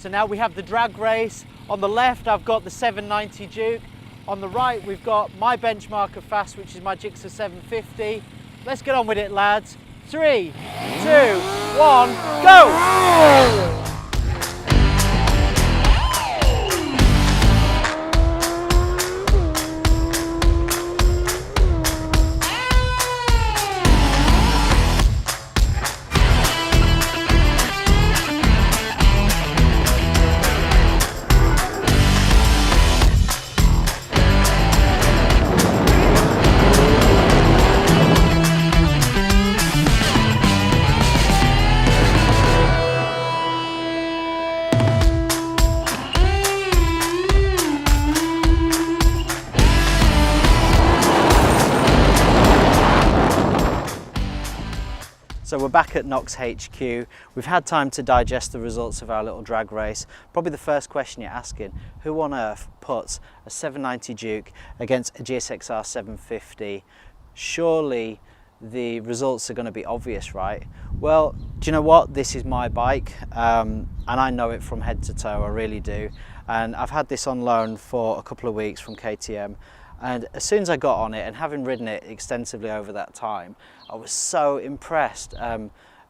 So now we have the drag race. On the left, I've got the 790 Duke. On the right, we've got my benchmark of fast, which is my GSXR 750. Let's get on with it, lads. 3, 2, 1, go! So we're back at Knox HQ. We've had time to digest the results of our little drag race. Probably the first question you're asking, who on earth puts a 790 Duke against a GSXR 750? Surely the results are going to be obvious, right? Well, do you know what? This is my bike, and I know it from head to toe, I really do. And I've had this on loan for a couple of weeks from KTM. And as soon as I got on it, and having ridden it extensively over that time, I was so impressed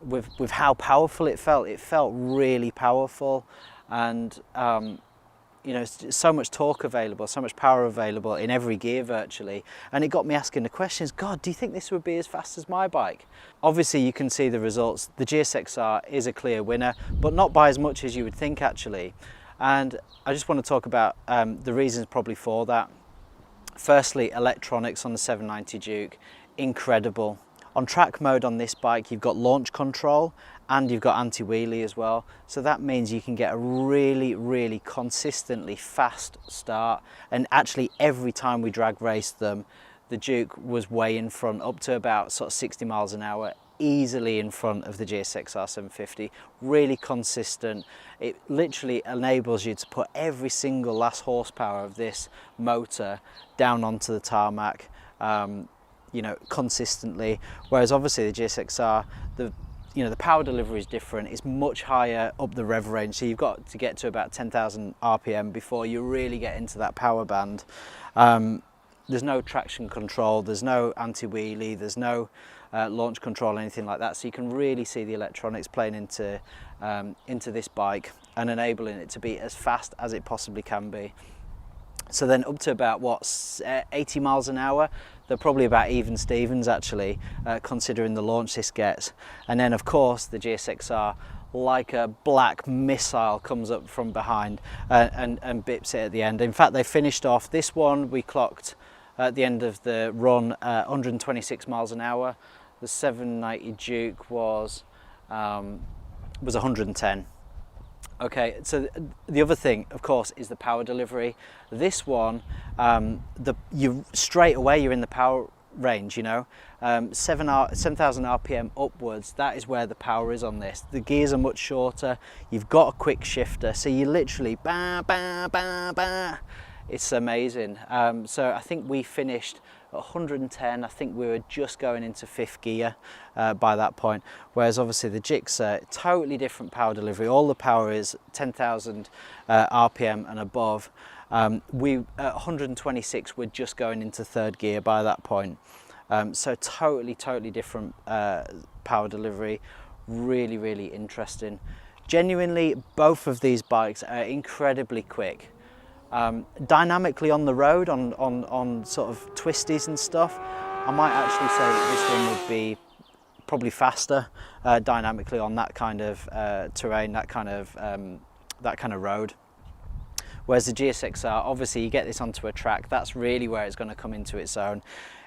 with how powerful it felt. It felt really powerful, and you know, so much torque available, so much power available in every gear virtually. And it got me asking the questions, God, do you think this would be as fast as my bike? Obviously you can see the results. The GSXR is a clear winner, but not by as much as you would think actually. And I just want to talk about the reasons probably for that. Firstly, electronics on the 790 Duke, incredible. On track mode on this bike, you've got launch control and you've got anti-wheelie as well. So that means you can get a really, really consistently fast start. And actually every time we drag raced them, the Duke was way in front, up to about sort of 60 miles an hour, easily in front of the GSXR 750, really consistent. It literally enables you to put every single last horsepower of this motor down onto the tarmac, you know, consistently. Whereas obviously the GSXR, the power delivery is different. It's much higher up the rev range, so you've got to get to about 10,000 RPM before you really get into that power band. There's no traction control, there's no anti-wheelie, there's no launch control, anything like that. So you can really see the electronics playing into this bike and enabling it to be as fast as it possibly can be. So then up to about, what, 80 miles an hour, they're probably about even Stevens actually, considering the launch this gets. And then of course the GSXR, like a black missile, comes up from behind and bips it at the end. In fact, they finished off this one, we clocked at the end of the run 126 miles an hour. The 790 Duke was 110. Okay, so the other thing, of course, is the power delivery. This one, you straight away you're in the power range, you know, 7,000 RPM upwards. That is where the power is on this. The gears are much shorter. You've got a quick shifter, so you literally ba ba ba ba. It's amazing. So I think we finished at 110. I think we were just going into 5th gear by that point. Whereas obviously the GSXR, totally different power delivery. All the power is 10,000 RPM and above. We at 126, we're just going into 3rd gear by that point. So totally different power delivery. Really, really interesting. Genuinely, both of these bikes are incredibly quick. Dynamically on the road, on sort of twisties and stuff, I might actually say that this one would be probably faster dynamically on that kind of terrain, that kind of road. Whereas the GSXR, obviously you get this onto a track, that's really where it's going to come into its own.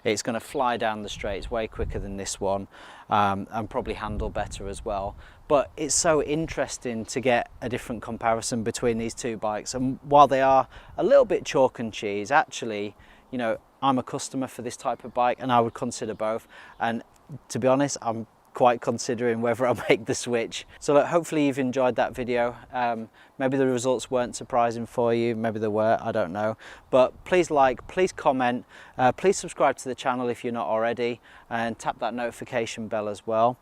It's going to fly down the straights way quicker than this one, and probably handle better as well. But it's so interesting to get a different comparison between these two bikes. And while they are a little bit chalk and cheese, actually, you know, I'm a customer for this type of bike and I would consider both. And to be honest, I'm quite considering whether I'll make the switch. So look, hopefully you've enjoyed that video. Maybe the results weren't surprising for you, maybe they were, I don't know. But please like, please comment, please subscribe to the channel if you're not already, and tap that notification bell as well.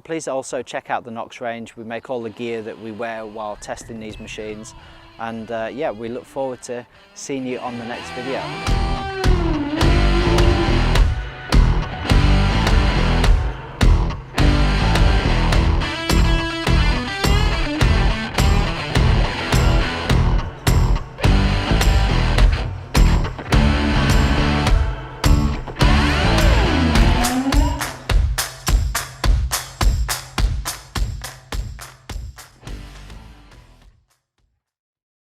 Please also check out the Knox range. We make all the gear that we wear while testing these machines, and yeah, we look forward to seeing you on the next video.